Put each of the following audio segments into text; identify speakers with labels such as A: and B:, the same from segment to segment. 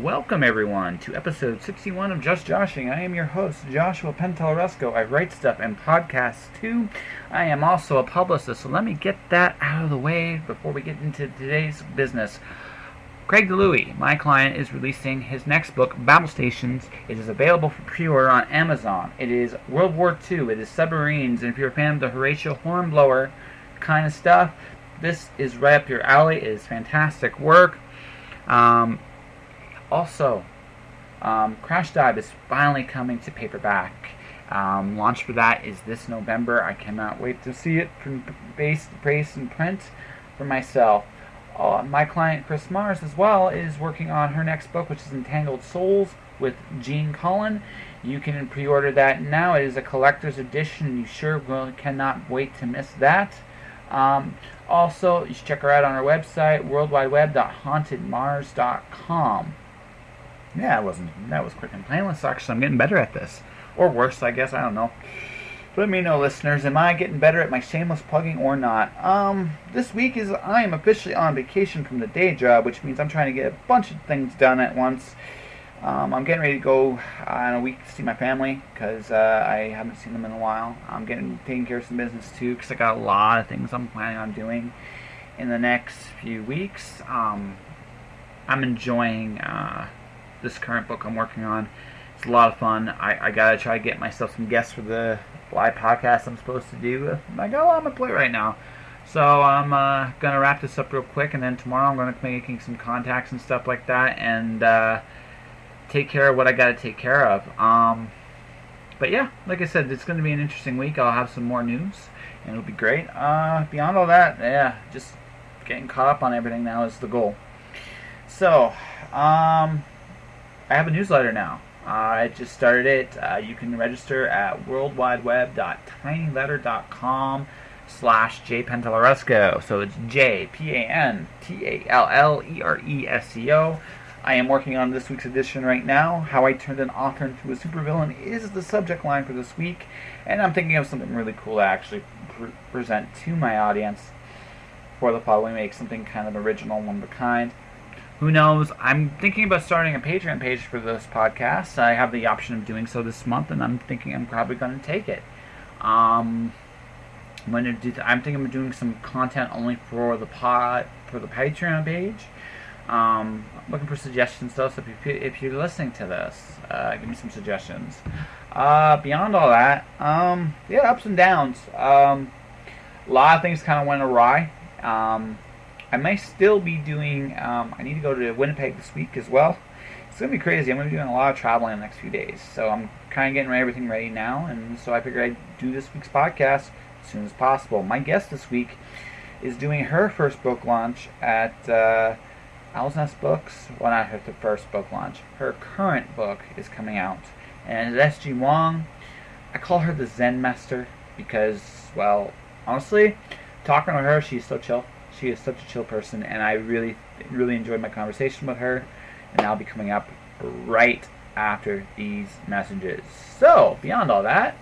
A: Welcome everyone to episode 61 of Just Joshing. I am your host, Joshua Pentelarusco. I write stuff and podcasts too. I am also a publicist, so let me get that out of the way before we get into today's business. Craig DeLuey, my client, is releasing his next book, Battle Stations. It is available for pre-order on Amazon. It is World War II, it is submarines, and if you're a fan of the Horatio Hornblower kind of stuff, this is right up your alley. It is fantastic work. Also, Crash Dive is finally coming to paperback. Launch for that is this November. I cannot wait to see it from base and print for myself. My client Chris Mars as well is working on her next book, which is Entangled Souls with Gene Cullen. You can pre-order that now. It is a collector's edition. You cannot wait to miss that. Also, you should check her out on our website, worldwideweb.hauntedmars.com. Yeah, that was quick and painless. Actually, I'm getting better at this. Or worse, I guess. I don't know. Let me know, listeners. Am I getting better at my shameless plugging or not? This week I am officially on vacation from the day job, which means I'm trying to get a bunch of things done at once. I'm getting ready to go in a week to see my family because I haven't seen them in a while. I'm taking care of some business too because I got a lot of things I'm planning on doing in the next few weeks. I'm enjoying this current book I'm working on. It's a lot of fun. I gotta try to get myself some guests for the live podcast I'm supposed to do. I got a lot on my plate right now. So I'm gonna wrap this up real quick, and then tomorrow I'm gonna be making some contacts and stuff like that, and take care of what I gotta take care of. But yeah, like I said, it's gonna be an interesting week. I'll have some more news, and it'll be great. Beyond all that, yeah, just getting caught up on everything now is the goal. So, I have a newsletter now. I just started it. You can register at worldwideweb.tinyletter.com/jpentelarusco. So it's JPANTALLERESCO. I am working on this week's edition right now. How I turned an author into a supervillain is the subject line for this week, and I'm thinking of something really cool to actually present to my audience for the following week. Something kind of original, one of a kind. Who knows? I'm thinking about starting a Patreon page for this podcast. I have the option of doing so this month, and I'm thinking I'm probably going to take it. I'm thinking of doing some content only for the Patreon page. Looking for suggestions though, so if you're listening to this, give me some suggestions. Beyond all that, yeah, ups and downs. A lot of things kind of went awry. I may still be doing, I need to go to Winnipeg this week as well. It's going to be crazy. I'm going to be doing a lot of traveling in the next few days. So I'm kind of getting everything ready now. And so I figured I'd do this week's podcast as soon as possible. My guest this week is doing her first book launch at Owl's Nest Books. Well, not her first book launch. Her current book is coming out. And it's S.G. Wong. I call her the Zen Master because, well, honestly, talking to her, she's so chill. She is such a chill person, and I really, really enjoyed my conversation with her, and that'll be coming up right after these messages. So, beyond all that,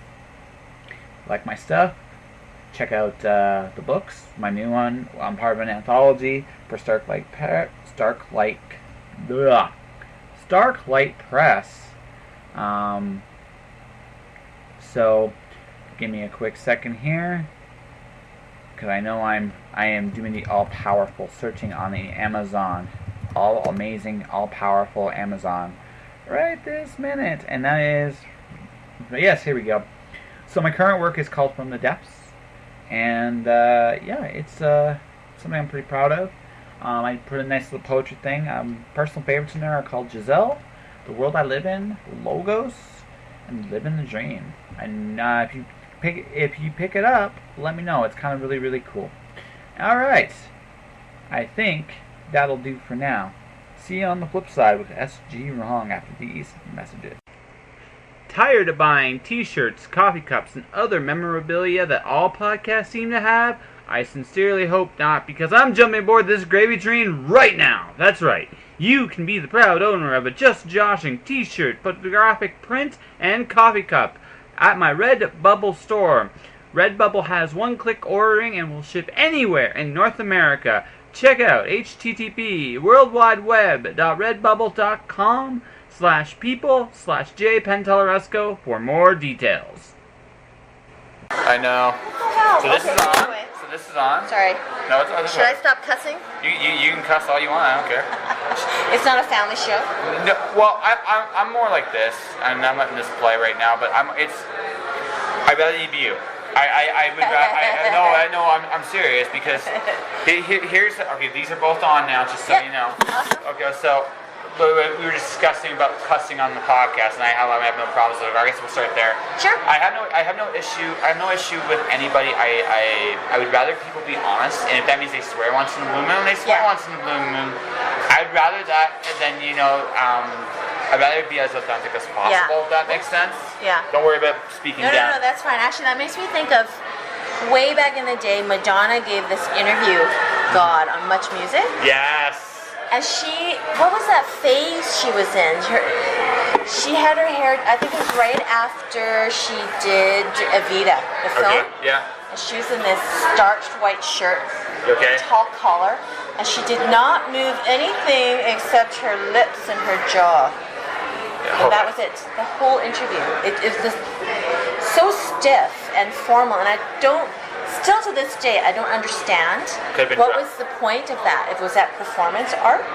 A: like my stuff, check out the books. My new one, I'm part of an anthology for Starklight Press. So, give me a quick second here, because I know I am doing the all-powerful searching on the Amazon. All amazing, all-powerful Amazon. Right this minute. And that is... Yes, here we go. So my current work is called From the Depths. And, yeah, it's something I'm pretty proud of. I put a nice little poetry thing. Personal favorites in there are called Giselle, The World I Live In, Logos, and Living the Dream. And if you pick it up, let me know. It's kind of really, really cool. Alright. I think that'll do for now. See you on the flip side with S.G. Wrong after these messages. Tired of buying t-shirts, coffee cups, and other memorabilia that all podcasts seem to have? I sincerely hope not, because I'm jumping aboard this gravy train right now. That's right. You can be the proud owner of a Just Joshing t-shirt, photographic print, and coffee cup at my Redbubble store. Redbubble has one-click ordering and will ship anywhere in North America. check out http://redbubble.com/people/jpentellaresco for more details. I know.
B: Oh,
A: So this
B: okay,
A: is on.
B: anyway.
A: So this is on.
B: Sorry.
A: No, it's
B: Should I stop cussing?
A: You can cuss all you want. I don't care.
B: It's not a family show.
A: No, well, I'm more like this, and I'm letting this play right now. But I'd rather you be you. I would. I know. I'm serious because here's okay. These are both on now, just so you know.
B: Awesome.
A: Okay, so we were discussing about cussing on the podcast, and I have no problems with it. I guess we'll start there.
B: Sure.
A: I have no issue with anybody. I would rather people be honest, and if that means they swear once in the blue moon, they swear once in the blue moon. I'd rather that than I'd rather be as authentic as possible, if that makes sense.
B: Yeah.
A: Don't worry about speaking down.
B: No, that's fine. Actually, that makes me think of way back in the day, Madonna gave this interview, God, on Much Music.
A: Yes.
B: And what was that phase she was in? She had her hair, I think it was right after she did Evita, the film.
A: Okay, yeah.
B: And she was in this starched white shirt, tall collar, and she did not move anything except her lips and her jaw. And that was it. The whole interview. It was just so stiff and formal, and still to this day, I don't understand what was the point of that. If was that performance art,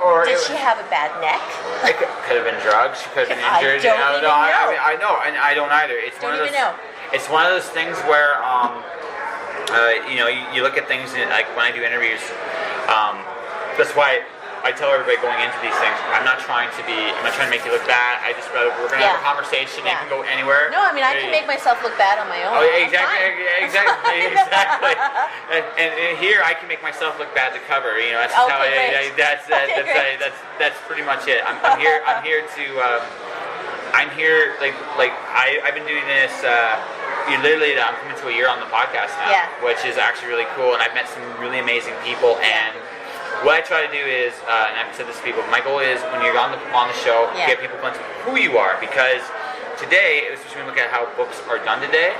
B: or did she have a bad neck?
A: It could have been drugs. She could have been injured.
B: I don't know.
A: I know, and I don't either. It's one of those things where you look at things like when I do interviews. That's why I tell everybody going into these things, I'm not trying to make you look bad. I just rather we're gonna have a conversation. You can go anywhere.
B: No, I mean I can make myself look bad on my own.
A: Oh, yeah, exactly. And here I can make myself look bad to cover. That's how that's pretty much it. I'm here to. I've been doing this. Literally, I'm coming to a year on the podcast now, which is actually really cool. And I've met some really amazing people and. What I try to do is, and I've said this to people, my goal is when you're on the show, get people to who you are, because today, especially when we look at how books are done today,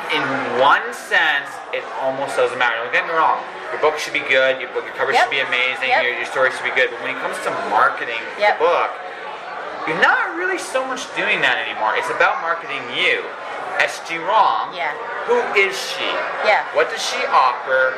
A: in one sense, it almost doesn't matter. Don't get me wrong. Your book should be good, your cover should be amazing, your story should be good, but when it comes to marketing the book, you're not really so much doing that anymore. It's about marketing you. S.G. Wong, who is she? What does she offer?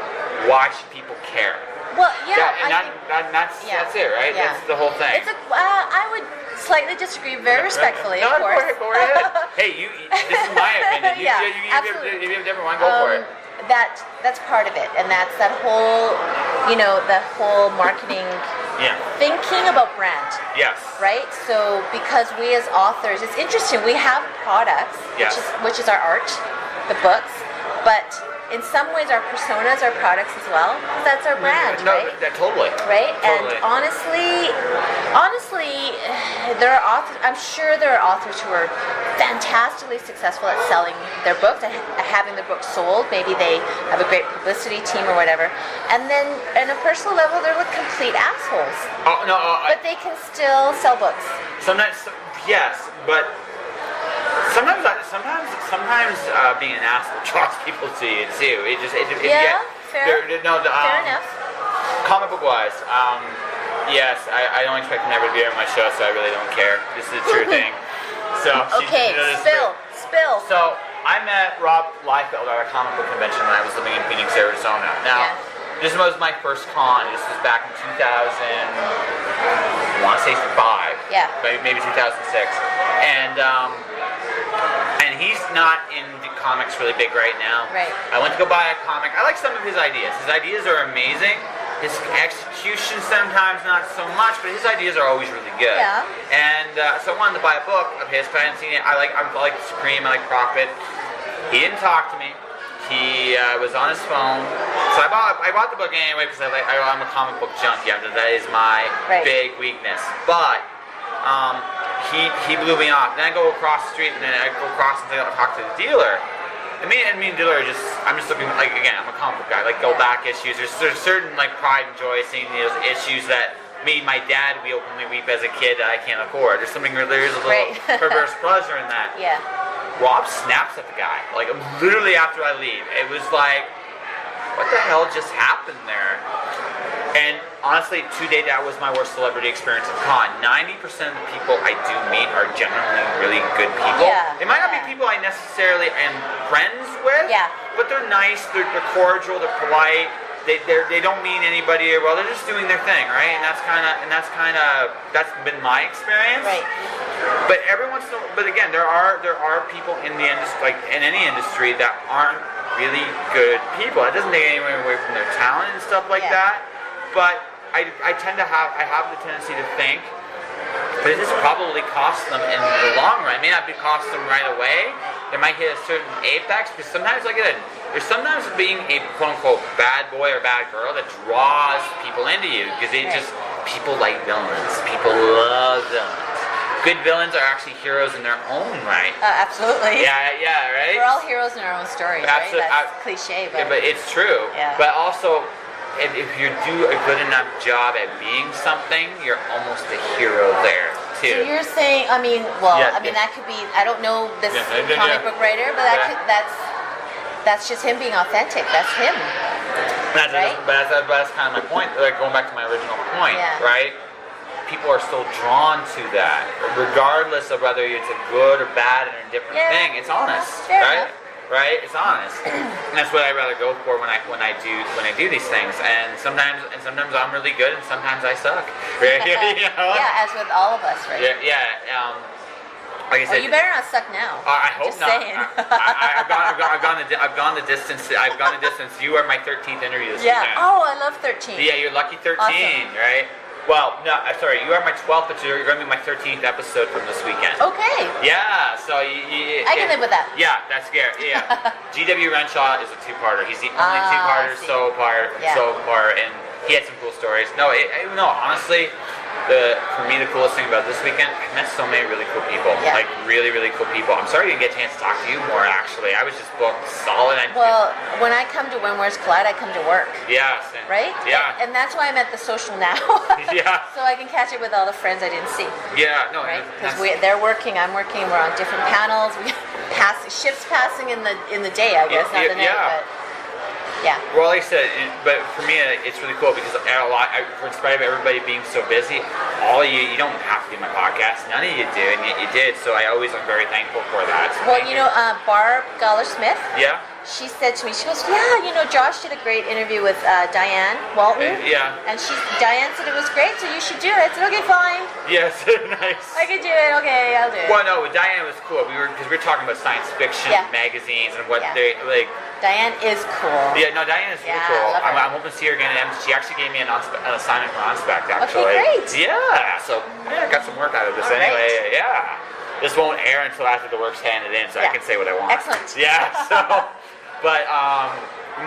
A: Why should people care?
B: Well,
A: that's it, right? That's the whole thing.
B: I would slightly disagree, very respectfully, of course.
A: Go ahead. Hey, this is my opinion.
B: Absolutely.
A: If you have a different one, go for it.
B: That's part of it, and that's that whole, the whole marketing thinking about brand.
A: Yes.
B: Right? So because we as authors, it's interesting, we have products, which is our art, the books, but in some ways our personas are products as well. That's our brand, right?
A: Totally.
B: Right?
A: Totally.
B: And honestly, there are authors, I'm sure there are authors who are fantastically successful at selling their books and having their books sold. Maybe they have a great publicity team or whatever. And then on a personal level, they're complete assholes.
A: Oh, no.
B: But they can still sell books.
A: Sometimes, yes, but sometimes being an asshole draws people to you too. Fair enough. Comic book wise, yes, I don't expect never to be on my show, so I really don't care. This is a true thing. So spill. So I met Rob Liefeld at a comic book convention when I was living in Phoenix, Arizona. Now, this was my first con. This was back in 2000. I want to say 5. Maybe 2006. And he's not in the comics really big right now.
B: Right.
A: I went to go buy a comic. I like some of his ideas. His ideas are amazing. His execution sometimes not so much, but his ideas are always really good.
B: Yeah.
A: And so I wanted to buy a book of his because I hadn't seen it. I like Supreme. I like Profit. He didn't talk to me. He was on his phone. So I bought the book anyway because I'm a comic book junkie. That is my big weakness. But he blew me off. Then I go across the street, and then I go across and talk to the dealer. And me and the dealer I'm just looking, again, I'm a comic book guy, go back issues. There's certain, pride and joy seeing those issues that made my dad openly weep as a kid that I can't afford. There's a little perverse pleasure in that.
B: Yeah.
A: Rob snaps at the guy, literally after I leave. It was what the hell just happened there?
C: And honestly, to date, that was my worst celebrity experience at con. 90% of the people I do meet are genuinely really good people.
B: Yeah.
C: They might not be people I necessarily am friends with, but they're nice, they're cordial, they're polite. They don't mean anybody well. They're just doing their thing, right? And that's been my experience.
B: Right.
C: But every once in a while, but again, there are people in the industry, like in any industry, that aren't really good people. It doesn't take anyone away from their talent and stuff like that. But I have the tendency to think that this probably costs them in the long run. It may not be cost them right away. They might hit a certain apex, because sometimes, like I said, there's sometimes being a quote-unquote bad boy or bad girl that draws people into you, because people like villains. People love villains. Good villains are actually heroes in their own right.
B: Absolutely.
C: Yeah, right?
B: We're all heroes in our own stories, right? That's cliche, but...
C: Yeah, but it's true.
B: Yeah.
C: But also, if you do a good enough job at being something, you're almost a hero there, too.
B: So you're saying, that could be, I don't know this comic book writer, but that's just him being authentic. That's him.
C: But that's kind of my point, like going back to my original point, right? People are still drawn to that, regardless of whether it's a good or bad or indifferent thing. It's honest, right? Right? It's honest, and that's what I rather go for when I do these things. And sometimes I'm really good, and sometimes I suck. Right?
B: Yeah, as with all of us, right?
C: Yeah. Like I said,
B: you better not suck now.
C: I hope
B: Just
C: not.
B: Saying.
C: I've gone the distance. I've gone the distance. You are my 13th interview this weekend.
B: Oh, I love 13.
C: Yeah, you're lucky 13,
B: awesome.
C: Right? Well, no, sorry, you are my 12th, but you're going to be my 13th episode from this weekend.
B: Okay.
C: Yeah, so
B: I can live with that.
C: Yeah, that's scary. Yeah. G.W. Renshaw is a two-parter. He's the only two-parter so far, and he had some cool stories. No, honestly, for me, the coolest thing about this weekend, I met so many really cool people.
B: Yeah.
C: Like, really, really cool people. I'm sorry I didn't get a chance to talk to you more, actually. I was just booked solid.
B: Well, when I come to When Words Collide, I come to work.
C: Yes.
B: Right?
C: Yeah.
B: And that's why I'm at the social now.
C: Yeah.
B: So I can catch it with all the friends I didn't see.
C: Yeah, no.
B: Right? Because they're working, I'm working, we're on different panels. We shifts passing in the day, I guess, not the night, but... Yeah.
C: Well, like I said, but for me, it's really cool because in spite of everybody being so busy, all you don't have to do my podcast. None of you do, and yet you did. So I always am very thankful for that. So
B: well, Barb Galler-Smith.
C: Yeah.
B: She said to me, she goes, Josh did a great interview with Diane Walton.
C: Yeah.
B: And Diane said it was great, so you should do it. I said, okay, fine.
C: Yes, nice.
B: I could do it. Okay, I'll do it.
C: Well, no, with Diane was cool. Because we were talking about science fiction magazines and what they like.
B: Diane is cool.
C: Yeah, no, Diane is really cool. I'm hoping to see her again. She actually gave me an assignment for OnSpec, actually.
B: Okay, great.
C: Yeah, so I got some work out of this anyway. Right. Yeah. This won't air until after the work's handed in, so I can say what I want.
B: Excellent.
C: Yeah, so, but,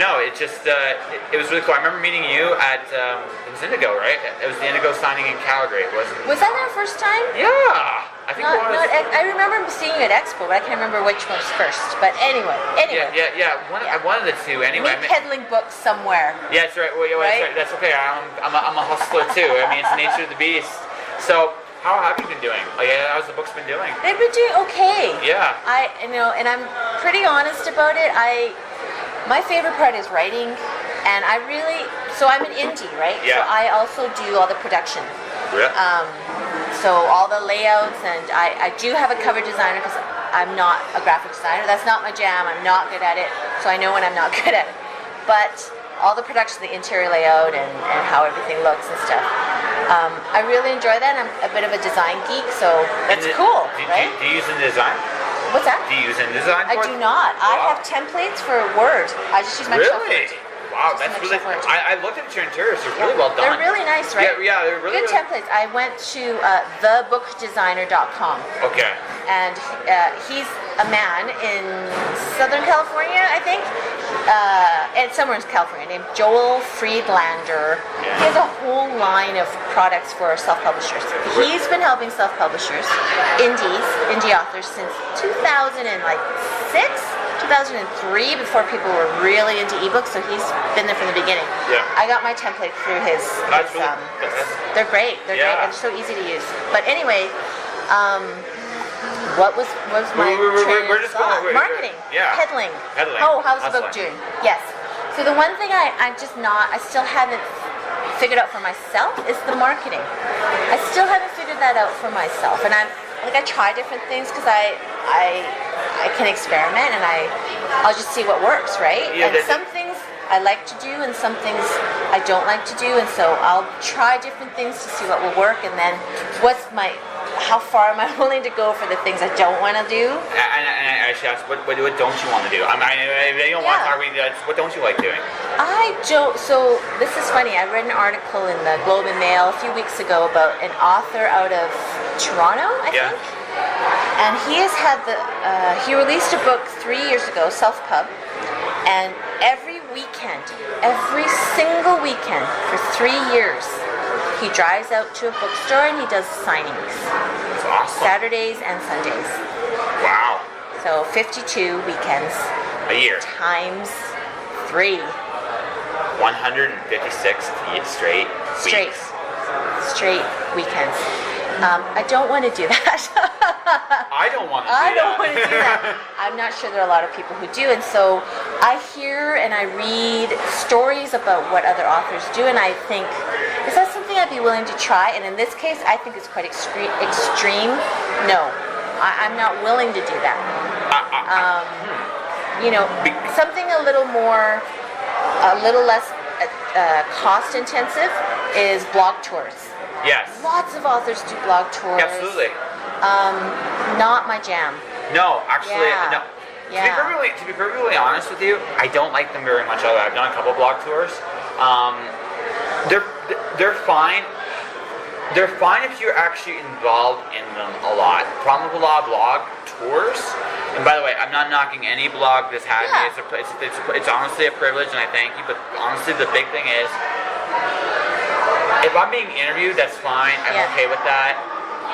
C: no, it just, it was really cool. I remember meeting you at, it was Indigo, right? It was the Indigo signing in Calgary, wasn't it?
B: Was that our first time?
C: Yeah. I think it was.
B: I remember seeing you at Expo, but I can't remember which one was first. But anyway.
C: Yeah. One of the two. Anyway.
B: Me peddling books somewhere.
C: Yeah, that's right. Well, right? That's okay. I'm a hustler too. I mean, it's the nature of the beast. So, how have you been doing? Like, how's the book's been doing?
B: They've been doing okay.
C: Yeah.
B: And I'm pretty honest about it. My favorite part is writing, and so I'm an indie, right?
C: Yeah.
B: So I also do all the production.
C: Yeah.
B: So all the layouts, and I do have a cover designer because I'm not a graphic designer. That's not my jam. I'm not good at it. So I know when I'm not good at it. But all the production, the interior layout, and how everything looks and stuff. I really enjoy that. I'm a bit of a design geek, so it's cool, right?
C: Do you use InDesign?
B: What's that?
C: Do you use InDesign?
B: I do not. Wow. I have templates for Word. I just use Microsoft Word.
C: Wow, that's really. I looked at your interiors; they're really well done.
B: They're really nice, right?
C: Yeah, they're really
B: good templates. I went to thebookdesigner.com.
C: Okay.
B: And he's a man in Southern California, I think, and somewhere in California, named Joel Friedlander. Yeah. He has a whole line of products for self-publishers. He's been helping self-publishers, indie authors, since 2006. 2003, before people were really into ebooks, so he's been there from the beginning.
C: Yeah.
B: I got my template through his they're great. They're great and so easy to use. But anyway, what was my
C: we're just going
B: marketing? Peddling.
C: Peddling.
B: Oh, how's the book doing? Yes. So the one thing I still haven't figured out for myself is the marketing. I still haven't figured that out for myself, and I try different things because I can experiment and I'll just see what works, right?
C: Yeah,
B: and some things I like to do and some things I don't like to do, and so I'll try different things to see what will work, and then how far am I willing to go for the things I don't want to do?
C: And I actually asked, what don't you want to do? What don't you like doing?
B: I don't. So this is funny. I read an article in the Globe and Mail a few weeks ago about an author out of Toronto, I think. And he has had he released a book 3 years ago, Self Pub, and every single weekend for 3 years, he drives out to a bookstore and he does signings.
C: That's awesome.
B: Saturdays and Sundays.
C: Wow.
B: So 52 weekends.
C: A year.
B: Times 3.
C: 156 straight weeks.
B: Straight weekends. I don't want to do that.
C: I don't want to do
B: that. I'm not sure there are a lot of people who do, and so I hear and I read stories about what other authors do, and I think, is that something I'd be willing to try? And in this case, I think it's quite extreme. No, I'm not willing to do that. Something a little less cost intensive is blog tours.
C: Yes.
B: Lots of authors do blog tours.
C: Absolutely.
B: Not my jam.
C: No, actually, no.
B: Yeah.
C: To be perfectly honest with you, I don't like them very much. I've done a couple blog tours. They're fine. They're fine if you're actually involved in them a lot. Problem with a lot of blog tours. And by the way, I'm not knocking any blog that's had me. It's honestly a privilege, and I thank you. But honestly, the big thing is, if I'm being interviewed, that's fine. I'm okay with that.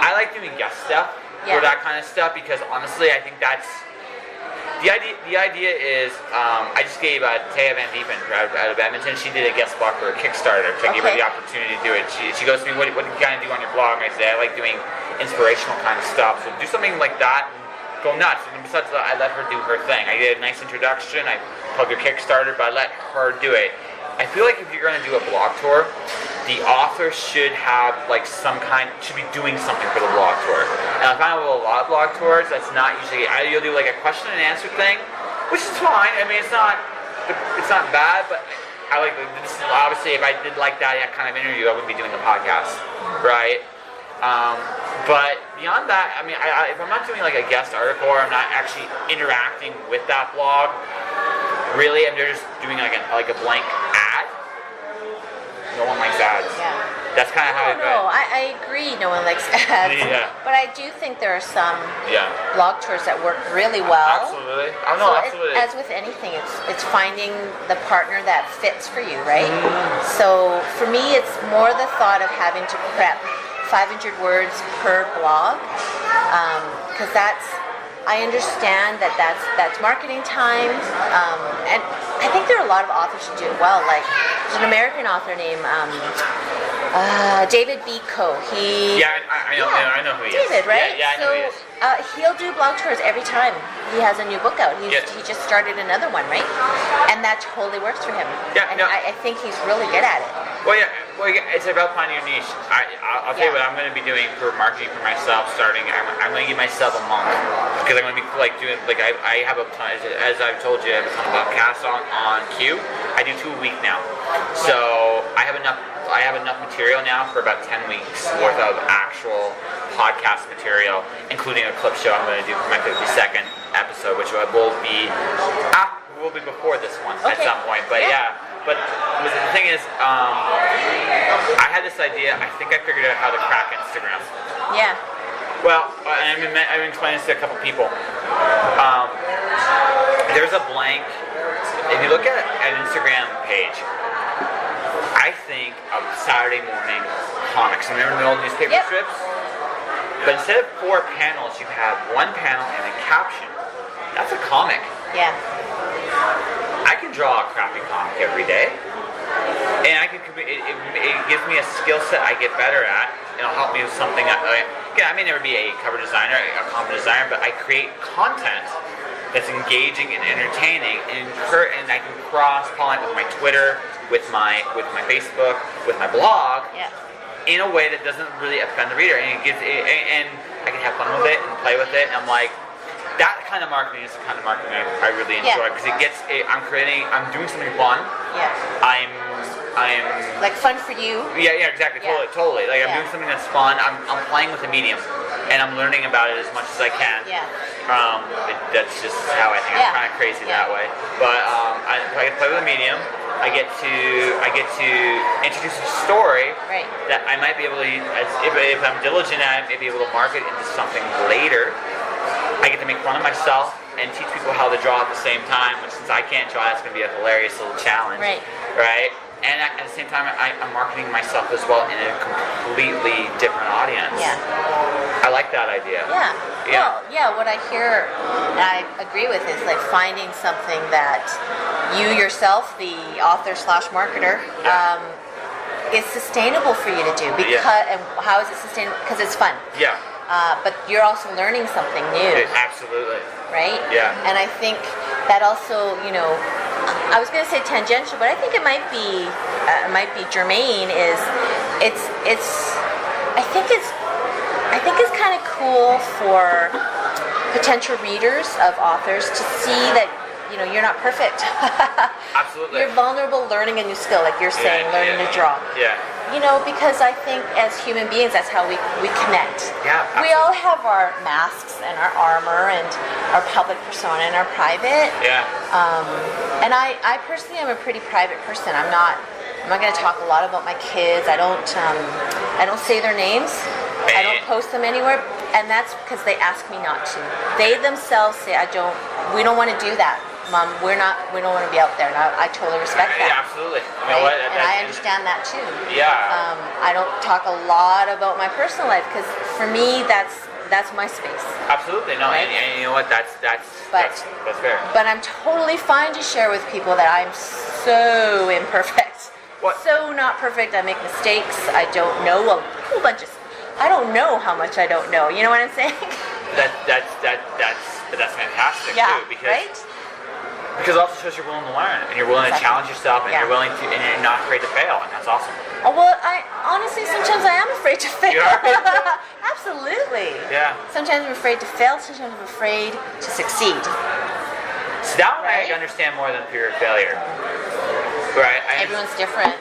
C: I like doing guest stuff for that kind of stuff because honestly, I think that's the idea. The idea is, I just gave Taya Van Diepen out of Edmonton. She did a guest blog for a Kickstarter. So I gave her the opportunity to do it. She goes to me, "What do you kind of do on your blog?" And I say, "I like doing inspirational kind of stuff. So do something like that and go nuts." And besides that, I let her do her thing. I did a nice introduction. I plugged her Kickstarter, but I let her do it. I feel like if you're going to do a blog tour, the author should be doing something for the blog tour. And I find with a lot of blog tours, that's not usually, you'll do like a question and answer thing, which is fine. I mean, it's not bad, but I like this. Obviously, if I did like that kind of interview, I wouldn't be doing a podcast, right? But beyond that, I mean, if I'm not doing like a guest article or I'm not actually interacting with that blog, really, I'm just doing like a blank ad. No one likes ads.
B: Yeah.
C: That's kind of how
B: I agree. No one likes ads.
C: Yeah.
B: But I do think there are some
C: Yeah.
B: blog tours that work really well.
C: Absolutely. Oh no, absolutely.
B: As with anything, it's finding the partner that fits for you, right? So for me, it's more the thought of having to prep 500 words per blog, because I understand that's marketing time, and I think there are a lot of authors who do it well. Like there's an American author named David B. Coe.
C: I know who he is.
B: David, right?
C: Yeah, I know who he is.
B: He'll do blog tours every time he has a new book out. He just started another one, right? And that totally works for him.
C: Yeah,
B: and I think he's really good at it.
C: Well, it's about finding your niche. I'll tell you what I'm going to be doing for marketing for myself. Starting, I'm going to give myself a month because I'm going to be doing I have a ton. As I've told you, I have a ton of podcasts on queue. I do 2 a week now, so I have enough material now for about 10 weeks worth of actual podcast material, including a clip show I'm going to do for my 52nd episode, which will be before this one at some point. But but the thing is, I had this idea. I think I figured out how to crack Instagram.
B: Yeah.
C: Well, I've been explaining this to a couple people. There's a blank. If you look at an Instagram page, I think of Saturday morning comics. Remember the old newspaper strips? But instead of 4 panels, you have 1 panel and a caption. That's a comic.
B: Yeah.
C: I can draw a crappy comic every day, and it gives me a skill set I get better at. It'll help me with something. I may never be a cover designer, a comic designer, but I create content that's engaging and entertaining, and I can cross-pollinate with my Twitter, with my Facebook, with my blog, in a way that doesn't really offend the reader, and and I can have fun with it and play with it, and I'm like, that kind of marketing is the kind of marketing I really enjoy, because I'm doing something fun. I'm
B: like fun for you.
C: Yeah, exactly, totally. Like I'm doing something that's fun. I'm playing with the medium, and I'm learning about it as much as I can. That's just how I think. I'm kind of crazy that way. But I get to play with the medium. I get to introduce a story that I might be able to, if I'm diligent at it, maybe able to market into something later. I get to make fun of myself and teach people how to draw at the same time, which since I can't draw, that's going to be a hilarious little challenge. Right? And at the same time, I'm marketing myself as well in a completely different audience. I like that idea.
B: Well, what I hear and I agree with is like finding something that you yourself, the author/marketer, is sustainable for you to do. And how is it sustainable? Because it's fun. But you're also learning something new.
C: Absolutely.
B: Right? And I think that also, I was going to say tangential, but I think it might be germane. I think it's kind of cool for potential readers of authors to see that you're not perfect.
C: Absolutely.
B: You're vulnerable, learning a new skill, like you're saying, learning to draw. Because I think as human beings, that's how we connect.
C: Absolutely.
B: We all have our masks and our armor and our public persona and our private. And I personally am a pretty private person. I'm not going to talk a lot about my kids. I don't say their names. I don't post them anywhere, and that's because they ask me not to. They themselves say, we don't want to do that, Mom. We don't want to be out there. And I totally respect that.
C: Absolutely.
B: And I understand that too. I don't talk a lot about my personal life because for me, that's my space.
C: Absolutely. No, and you know what? That's fair.
B: But I'm totally fine to share with people that I'm so imperfect. So not perfect. I make mistakes. I don't know a whole bunch of stuff. I don't know how much I don't know. You know what I'm saying?
C: That's fantastic too, because it also shows you're willing to learn and you're willing to challenge yourself and you're willing to, and you're not afraid to fail, and that's awesome.
B: Well, I honestly sometimes I am afraid to fail.
C: You are?
B: Absolutely.
C: Sometimes
B: I'm afraid to fail. Sometimes I'm afraid to succeed.
C: So that one I understand more than fear of failure. Right.
B: Everyone's different.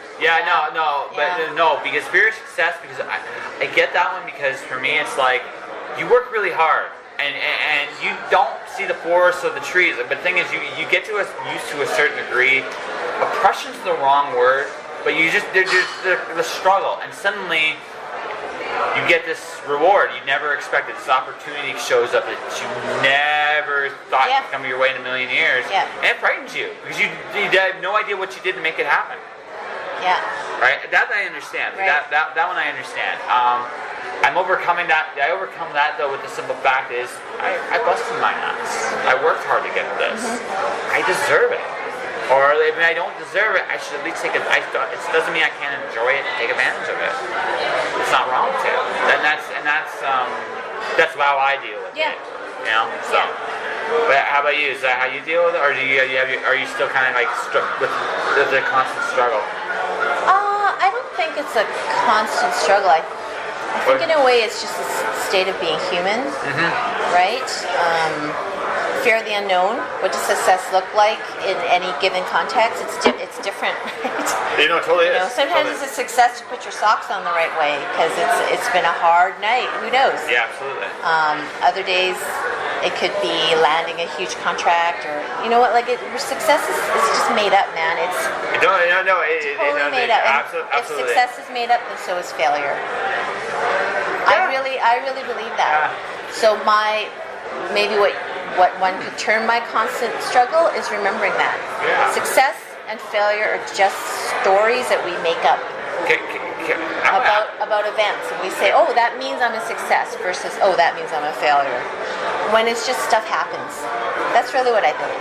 C: Because fear of success, because I get that one, because for me it's like you work really hard and you don't see the forest of the trees, but the thing is you get used to a certain degree. Oppression's the wrong word, but you just there's the struggle, and suddenly you get this reward you never expected. This opportunity shows up that you never thought would come your way in a million years, and it frightens you because you have no idea what you did to make it happen. Right. That I understand.
B: Right.
C: That one I understand. I'm overcoming that. I overcome that though with the simple fact is I busted my ass. I worked hard to get this. I deserve it. Or if I don't deserve it, I should at least take it. It doesn't mean I can't enjoy it and take advantage of it. It's not wrong to. And that's how I deal with it. So. But how about you? Is that how you deal with it, or are you still kind of like stuck with the constant struggle?
B: I don't think it's a constant struggle. I think in a way it's just a state of being human, right? Fear of the unknown. What does success look like in any given context? It's different, right?
C: Totally is.
B: Sometimes it's a success to put your socks on the right way because it's been a hard night. Who knows?
C: Yeah, absolutely.
B: Other days it could be landing a huge contract, or success is just made up, man. It's totally made up.
C: Absolutely.
B: If success is made up, then so is failure. I really believe that. So maybe what one could term my constant struggle is remembering that success and failure are just stories that we make up about events, and we say, oh, that means I'm a success versus, oh, that means I'm a failure, when it's just stuff happens. That's really what I think.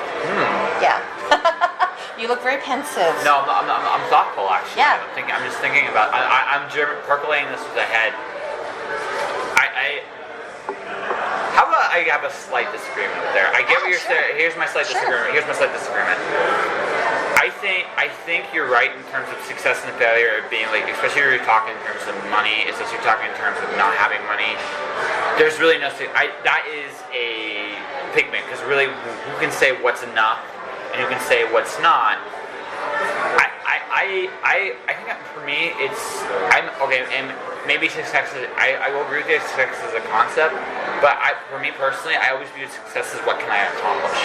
B: You look very pensive.
C: No, I'm thoughtful actually. I'm just thinking about. I'm percolating this with the head. How about I have a slight disagreement there. I get what you're saying. Here's my slight disagreement. I think you're right in terms of success and failure being like, especially when you're talking in terms of money, especially you're talking in terms of not having money. There's really no. That is a pigment, because really, who can say what's enough and who can say what's not? I think that for me, I'm okay, and maybe success is, I will agree with you, success is a concept, but for me personally, I always view success as what can I accomplish?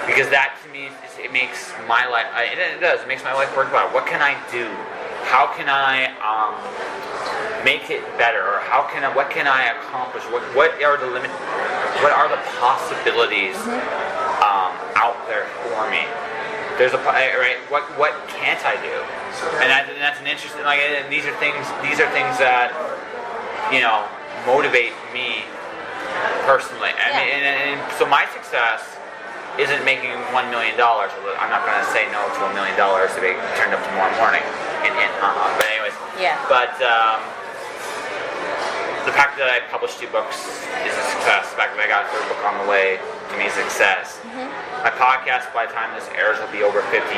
C: Because that to me, it makes my life, it makes my life worthwhile. What can I do? How can I make it better? Or what can I accomplish? What are the limits? What are the possibilities out there for me? There's right. What can't I do? And that's an interesting. Like, and these are things that motivate me personally. And so my success isn't making $1 million. I'm not going to say no to $1 million to be turned up tomorrow morning. But anyways.
B: Yeah.
C: But the fact that I published 2 books is a success. The fact that I got a 3rd book on the way, to me, is a success. My podcast, by the time this airs, will be over 55,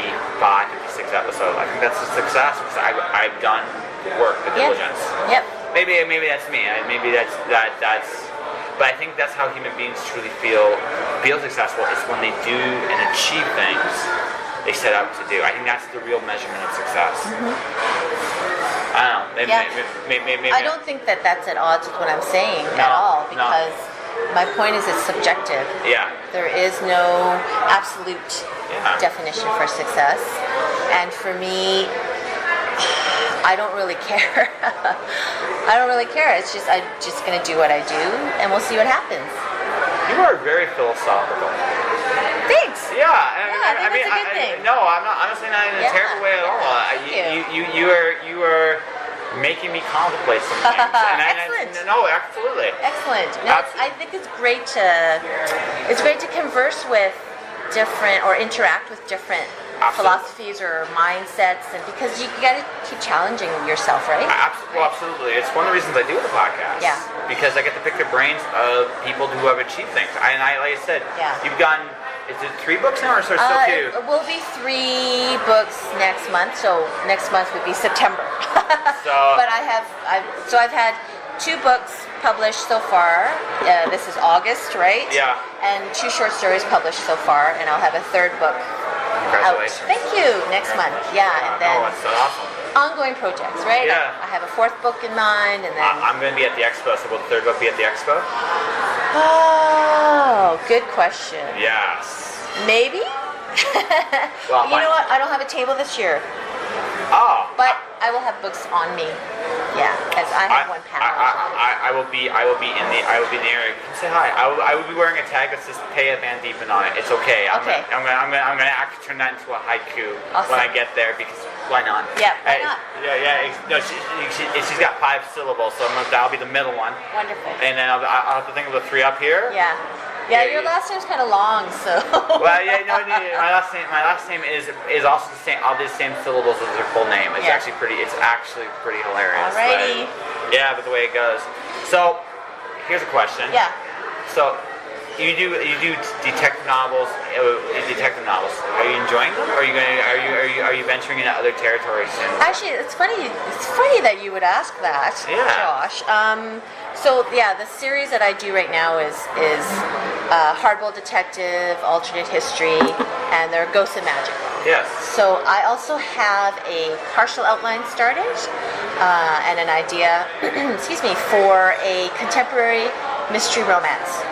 C: 56 episodes. I think that's a success because I've done the work, the diligence.
B: Yep.
C: Maybe that's me. Maybe that's. But I think that's how human beings truly feel successful. Is when they do and achieve things they set out to do. I think that's the real measurement of success. I don't know. Maybe
B: I don't think that that's at odds with what I'm saying at all, because my point is it's subjective.
C: Yeah.
B: There is no absolute definition for success. And for me, I don't really care. I don't really care. It's just, I'm just going to do what I do, and we'll see what happens.
C: You are very philosophical.
B: Thanks.
C: Yeah.
B: I think that's a good thing.
C: No, I'm not. I'm not saying that in a terrible way at all. You are making me contemplate some things.
B: Excellent.
C: No, absolutely.
B: Excellent. No, I think it's great to converse with different, or interact with different philosophies or mindsets, and because you got to keep challenging yourself, right?
C: Absolutely. It's one of the reasons I do the podcast.
B: Yeah.
C: Because I get to pick the brains of people who have achieved things. And like I said, you've gotten. Is it 3 books now, or still 2?
B: It will be 3 books next month. So next month would be September. But I've had 2 books published so far. This is August, right?
C: Yeah.
B: And 2 short stories published so far, and I'll have a 3rd book out. Thank you. Next month. Yeah. And then
C: that's so awesome.
B: Ongoing projects, right?
C: Yeah.
B: I have a 4th book in mind, and then
C: I'm going to be at the expo. So will the 3rd book be at the expo?
B: Oh, good question.
C: Yes.
B: Maybe.
C: Well,
B: you know what? I don't have a table this year.
C: Oh.
B: But I will have books on me. Yeah, because I have one panel.
C: I will be in the area. Say hi. I will be wearing a tag that says "Pay Van Diepen" on it. It's okay. I'm gonna actually turn that into a haiku when I get there, because why not?
B: Yeah, why not?
C: Yeah. No, she's got 5 syllables, so that'll be the middle one.
B: Wonderful.
C: And then I'll have to think of the 3 up here.
B: Yeah. Yeah, your last name's kind of long, so.
C: Well, my last name is also the same. All the same syllables as her full name. It's actually pretty hilarious.
B: Alrighty.
C: But the way it goes. So, here's a question.
B: Yeah.
C: So, you do detective novels. Are you enjoying them? Or are you venturing into other territories soon?
B: Actually, it's funny that you would ask that, Josh. So the series that I do right now is Hardboiled Detective, Alternate History, and they're Ghosts and Magic.
C: Yes.
B: So I also have a partial outline started and an idea, for a contemporary mystery romance.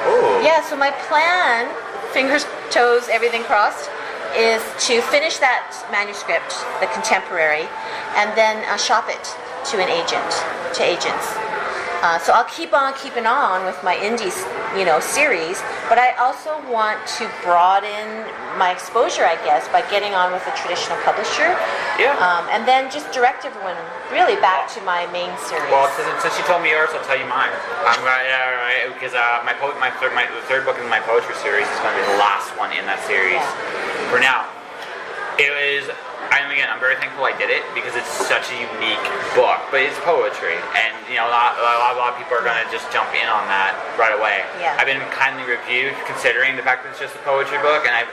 C: Oh.
B: Yeah. So my plan, fingers, toes, everything crossed, is to finish that manuscript, the contemporary, and then shop it to agents. So I'll keep on keeping on with my indie, series, but I also want to broaden my exposure, I guess, by getting on with a traditional publisher.
C: Yeah.
B: And then just direct everyone really back to my main series.
C: Well, since you told me yours, I'll tell you mine. Because the 3rd book in my poetry series is going to be the last one in that series. For now, it was I'm very thankful I did it because it's such a unique book, but it's poetry, and a lot of people are gonna just jump in on that right away.
B: Yeah.
C: I've been kindly reviewed considering the fact that it's just a poetry book, and I've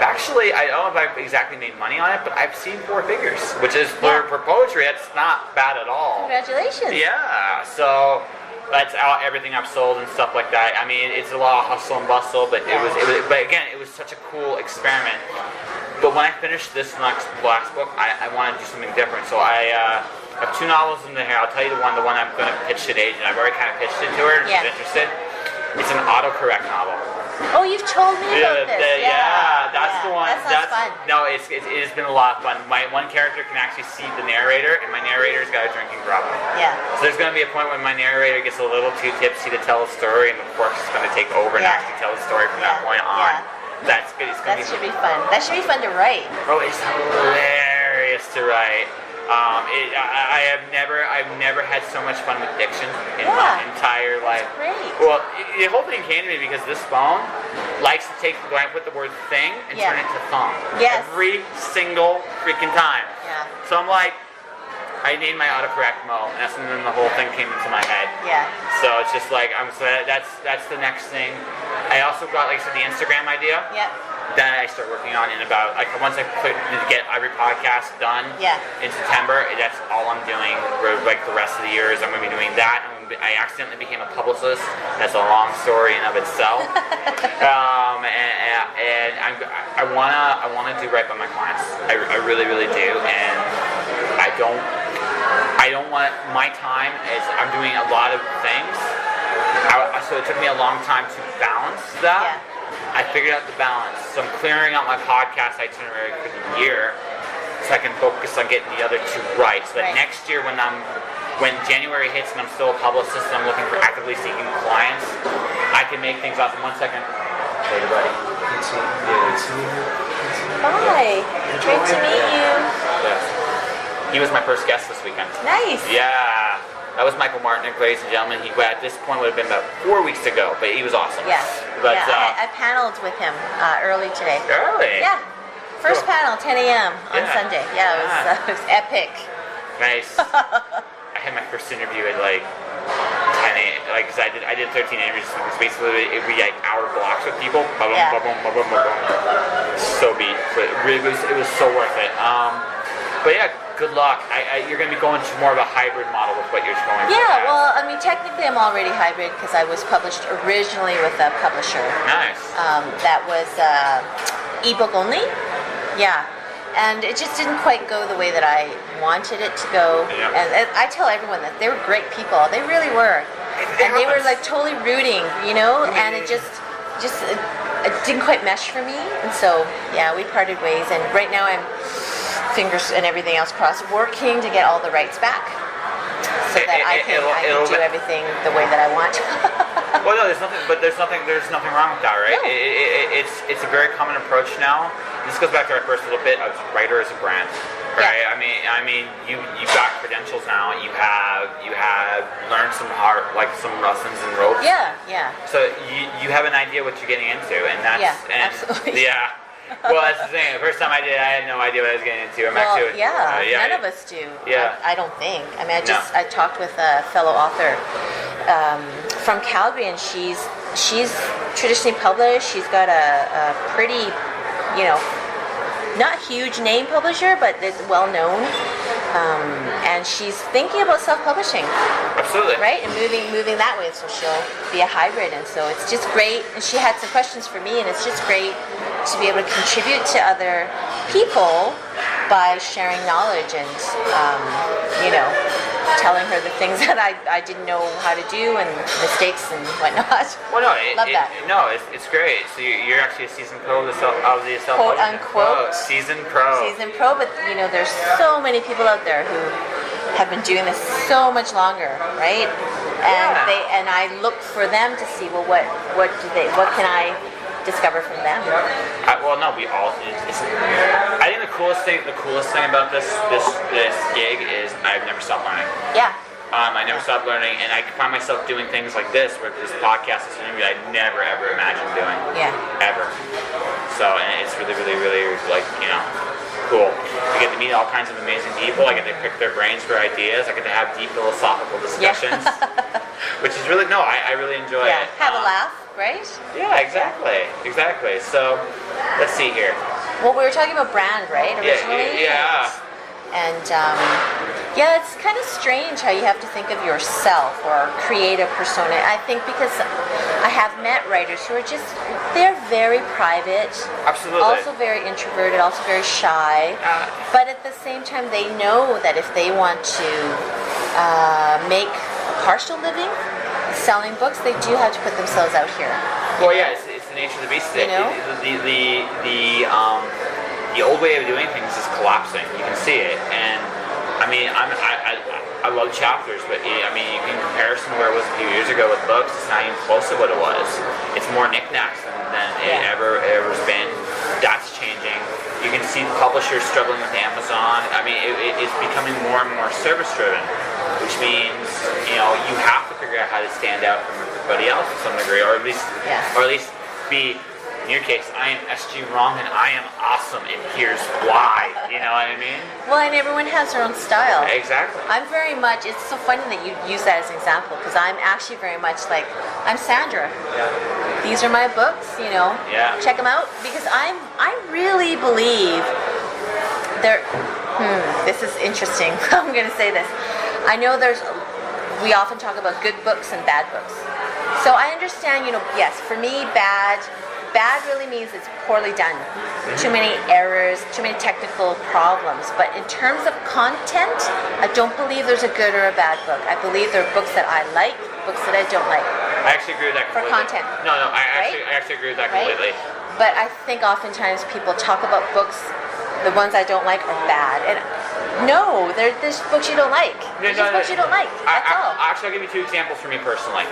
C: actually, I don't know if I've exactly made money on it, but I've seen 4 figures, which is for poetry, that's not bad at all.
B: Congratulations.
C: Yeah, so that's everything I've sold and stuff like that. I mean, it's a lot of hustle and bustle, but but again, it was such a cool experiment. But when I finished this last book, I wanted to do something different. So I have 2 novels in here. I'll tell you the one I'm going to pitch to Agent. I've already kind of pitched it to her. She's interested. It's an autocorrect novel.
B: Oh, you've told me about this.
C: That's the one.
B: That sounds fun.
C: No, it has been a lot of fun. My one character can actually see the narrator, and my narrator's got a drinking problem.
B: Yeah.
C: So there's going to be a point when my narrator gets a little too tipsy to tell a story, and of course it's going to take over and actually tell the story from that point on.
B: Yeah.
C: That's good.
B: That should be fun. That should be fun to write.
C: Oh, it's hilarious to write. I've never had so much fun with diction in my entire life.
B: That's great.
C: Well, the whole thing came to me because this phone likes to take when I put the word thing and turn it to thong.
B: Yes.
C: Every single freaking time.
B: Yeah.
C: So I'm like, I named my autocorrect Mo, and then the whole thing came into my head.
B: Yeah.
C: So it's just like that's the next thing. I also got, like I said, the Instagram idea.
B: Yeah.
C: That I start working on in about, like, once I get every podcast done in September, that's all I'm doing for, like, the rest of the years. I'm going to be doing that. I accidentally became a publicist. That's a long story in of itself. And I wanna do right by my clients. I really, really do. And I don't want my time as I'm doing a lot of things. So it took me a long time to balance that.
B: Yeah.
C: I figured out the balance. So I'm clearing out my podcast itinerary for the year so I can focus on getting the other 2 right. So that next year when January hits and I'm still a publicist and I'm looking for actively seeking clients, I can make things awesome. 1 second. Hey, buddy.
B: Bye. Great to meet you.
C: Yes. He was my first guest this weekend.
B: Nice.
C: Yeah. That was Michael Martin, ladies and gentlemen. He, at this point, would have been about 4 weeks ago, but he was awesome.
B: Yeah.
C: But,
B: I paneled with him early today.
C: Early?
B: Yeah. First panel, 10 a.m. on Sunday. Yeah, it was epic.
C: Nice. I had my first interview at like 10 a.m. Like, cause I did 13 interviews. It was basically, it would be like hour blocks with people. So beat. But it was so worth it. But yeah, good luck. You're going to be going to more of a hybrid model with what you're going for.
B: Yeah, well, I mean, technically I'm already hybrid because I was published originally with a publisher.
C: Nice.
B: That was ebook only. Yeah. And it just didn't quite go the way that I wanted it to go.
C: Yeah.
B: And I tell everyone that they were great people. They really were. And they were like totally rooting, and it just it didn't quite mesh for me. And so, yeah, we parted ways. And right now I'm, fingers and everything else crossed, working to get all the rights back so that I can do everything the way that I want.
C: Well, no, there's nothing wrong with that, right?
B: No.
C: It's a very common approach now. This goes back to our first little bit of writer as a brand, right?
B: Yeah.
C: I mean, you've got credentials now. You have learned some lessons and ropes.
B: Yeah.
C: So you have an idea what you're getting into, and that's
B: absolutely.
C: Yeah. Well, that's the thing. The first time I did it, I had no idea what I was getting into.
B: None of us do.
C: Yeah.
B: I don't think. I mean, I talked with a fellow author from Calgary, and she's traditionally published. She's got a pretty, not huge name publisher, but it's well known. And she's thinking about self-publishing.
C: Absolutely.
B: Right? And moving that way, so she'll be a hybrid. And so it's just great. And she had some questions for me, and it's just great to be able to contribute to other people by sharing knowledge and, telling her the things that I didn't know how to do and mistakes and whatnot.
C: Well, no,
B: Love that.
C: It's great. So you're actually a seasoned pro of the self
B: quote unquote
C: seasoned pro.
B: Seasoned pro, but there's so many people out there who have been doing this so much longer, right? And I look for them to see, well, what can I discover from them?
C: We all. I think the coolest thing about this gig is I've never stopped learning.
B: Yeah.
C: I never stopped learning, and I find myself doing things like this, where this podcast is an interview I never ever imagined doing.
B: Yeah.
C: Ever. So, and it's really, really, really, like, cool. I get to meet all kinds of amazing people. I get to pick their brains for ideas. I get to have deep philosophical discussions, which is really, I really enjoy it.
B: Have a laugh, right?
C: Yeah, exactly. So, let's see here.
B: Well, we were talking about brand, right, originally?
C: Yeah.
B: And it's kind of strange how you have to think of yourself or create a persona. I think because I have met writers who are they're very private.
C: Absolutely.
B: Also very introverted, also very shy. But at the same time, they know that if they want to make a partial living selling books, they do have to put themselves out here.
C: Well, yeah, it's the nature of the beast.
B: You know?
C: The old way of doing things is collapsing. You can see it, and I mean, I love chapters, but I mean, in comparison to where it was a few years ago with books, it's not even close to what it was. It's more knickknacks than it ever's been. That's changing. You can see publishers struggling with Amazon. I mean, it's becoming more and more service-driven, which means you have to figure out how to stand out from everybody else to some degree, or at least be. In your case, I am SG Wrong and I am awesome, and here's why. You know what I mean?
B: Well, and everyone has their own style.
C: Exactly.
B: I'm very much, it's so funny that you use that as an example, because I'm actually very much like, I'm Sandra.
C: Yeah.
B: These are my books,
C: Yeah.
B: Check them out, because I really believe this is interesting. I'm going to say this. I know we often talk about good books and bad books. So I understand, yes, for me, bad really means it's poorly done. Too many errors, too many technical problems. But in terms of content, I don't believe there's a good or a bad book. I believe there are books that I like, books that I don't like.
C: I actually agree with that completely.
B: For content.
C: No, I actually agree with that completely.
B: But I think oftentimes people talk about books, the ones I don't like are bad. And no, there's books you don't like. There's just books you don't like. That's all.
C: Actually, I'll give you two examples for me personally.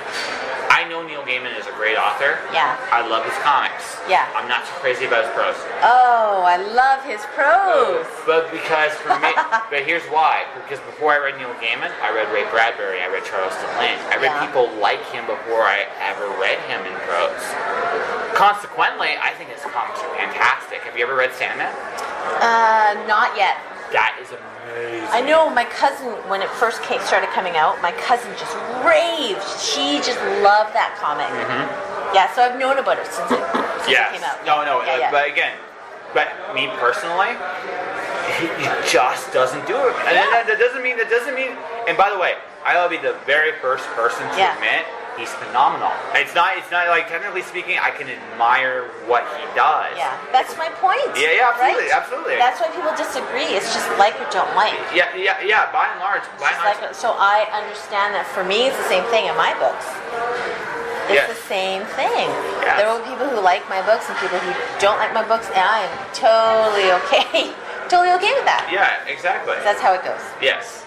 C: I know Neil Gaiman is a great author.
B: Yeah.
C: I love his comics.
B: Yeah.
C: I'm not so crazy about his prose.
B: Oh, I love his prose.
C: But because for me, but here's why. Because before I read Neil Gaiman, I read Ray Bradbury, I read Charles DeLange. I read people like him before I ever read him in prose. Consequently, I think his comics are fantastic. Have you ever read Sandman?
B: Not yet.
C: That is amazing.
B: I know my cousin, when it first started coming out, my cousin just raved. She just loved that comic. Mm-hmm. Yeah, so I've known about it since it came out.
C: No, but me personally, he just doesn't do it. And that doesn't mean, and by the way, I'll be the very first person to admit, he's phenomenal. It's not like, technically speaking, I can admire what he does.
B: Yeah, that's my point.
C: Yeah, absolutely,
B: right?
C: absolutely.
B: That's why people disagree. It's just like or don't like.
C: Yeah. By and large.
B: So I understand that for me, it's the same thing in my books. It's the same thing. Yes. There will be people who like my books and people who don't like my books, and I am totally okay. Totally okay with that.
C: Yeah, exactly.
B: That's how it goes.
C: Yes.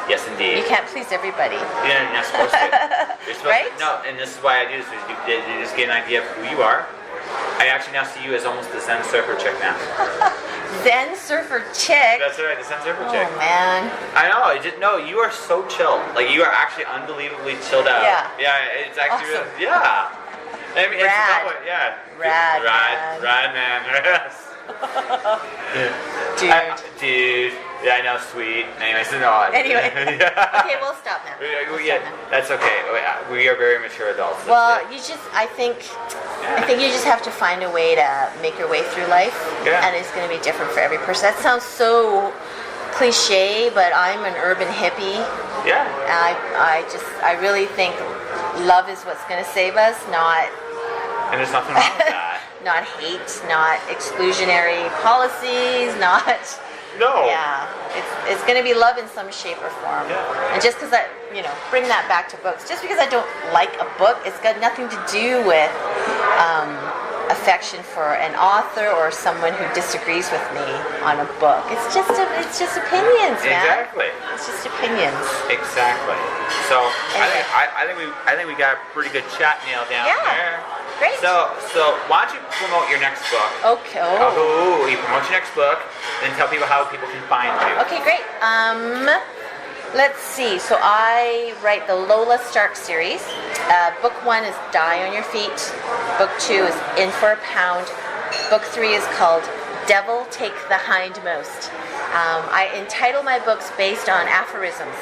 C: Yes, indeed.
B: You can't please everybody.
C: Yeah, you're not supposed to. You're supposed
B: right?
C: to. No, and this is why I do this. You just get an idea of who you are. I actually now see you as almost the Zen surfer chick now.
B: Zen surfer chick?
C: That's right, the Zen surfer chick.
B: Oh, man.
C: I know. You are so chilled. Like, you are actually unbelievably chilled out.
B: Yeah.
C: Yeah, it's actually
B: awesome.
C: Really, yeah. I mean,
B: Rad.
C: Rad, man. Yes. Dude. Yeah, I know, sweet. Anyways, no.
B: Anyway. Okay, we'll stop now.
C: That's okay. We are very mature adults.
B: Well, I think you just have to find a way to make your way through life. Yeah. And it's going to be different for every person. That sounds so cliche, but I'm an urban hippie.
C: Yeah.
B: And I really think love is what's going to save us, not...
C: And there's nothing wrong with that.
B: Not hate, not exclusionary policies, not...
C: No.
B: Yeah, it's going to be love in some shape or form. Yeah. And just because bring that back to books. Just because I don't like a book, it's got nothing to do with affection for an author or someone who disagrees with me on a book. It's just opinions, man.
C: Exactly.
B: It's just opinions.
C: Exactly. So anyway. I think we got a pretty good chat nailed down there.
B: Great.
C: So why don't you promote your next book?
B: Okay.
C: You promote your next book, then tell people how people can find you.
B: Okay, great. Let's see. So I write the Lola Stark series. Book 1 is Die on Your Feet. Book 2 is In for a Pound. Book 3 is called Devil Take the Hindmost. I entitle my books based on aphorisms,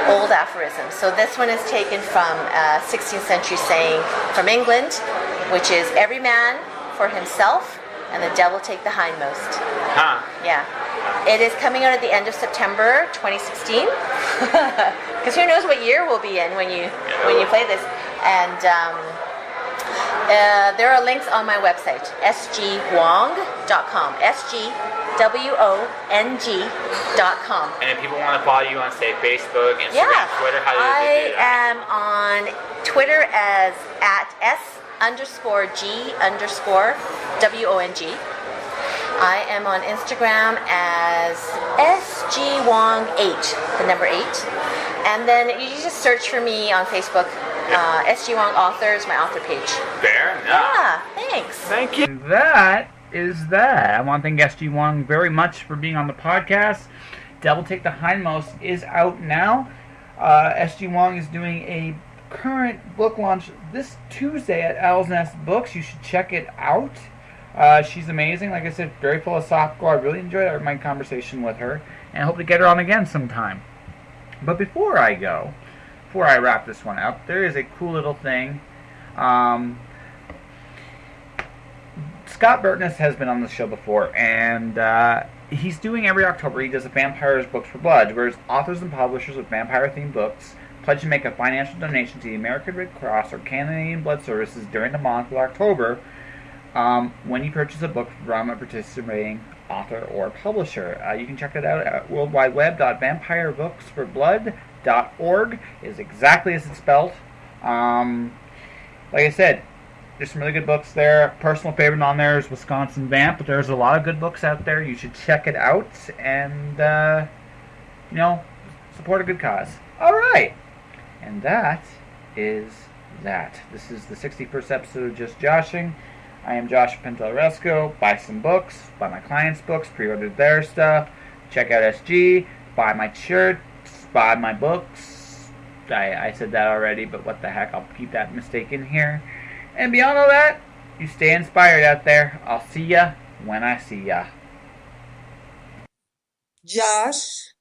B: old aphorisms. So this one is taken from a 16th century saying from England, which is every man for himself and the devil take the hindmost.
C: Huh.
B: Yeah. It is coming out at the end of September 2016. Because who knows what year we'll be in when you play this. And there are links on my website, sgwong.com. SGWONG.com.
C: And if people want to follow you on, say, Facebook, Instagram, Twitter, how do they do that?
B: I am on Twitter as @S_G_WONG. I am on Instagram as SGWong8, the number 8. And then you just search for me on Facebook. SG Wong Authors, my author page.
C: Fair enough.
B: Yeah, thanks.
C: Thank you.
A: And that is that. I want to thank SG Wong very much for being on the podcast. Devil Take the Hindmost is out now. SG Wong is doing a current book launch this Tuesday at Owl's Nest Books. You should check it out. She's amazing. Like I said, very philosophical. I really enjoyed my conversation with her, and I hope to get her on again sometime. But before I wrap this one up, there is a cool little thing. Scott Burtness has been on the show before, and he's doing every October, he does a Vampires Books for Blood, where authors and publishers with vampire-themed books pledge to make a financial donation to the American Red Cross or Canadian Blood Services during the month of October when you purchase a book from a participating author or publisher. You can check it out at worldwideweb.vampirebooksforblood.org. Is exactly as it's spelled. Like I said, there's some really good books there. Personal favorite on there is Wisconsin Vamp, but there's a lot of good books out there. You should check it out and, support a good cause. All right. And that is that. This is the 61st episode of Just Joshing. I am Josh Pinto-Resco. Buy some books. Buy my clients' books. Pre-order their stuff. Check out SG. Buy my shirts. Buy my books. I said that already, but what the heck. I'll keep that mistake in here. And beyond all that, you stay inspired out there. I'll see ya when I see ya.
D: Josh.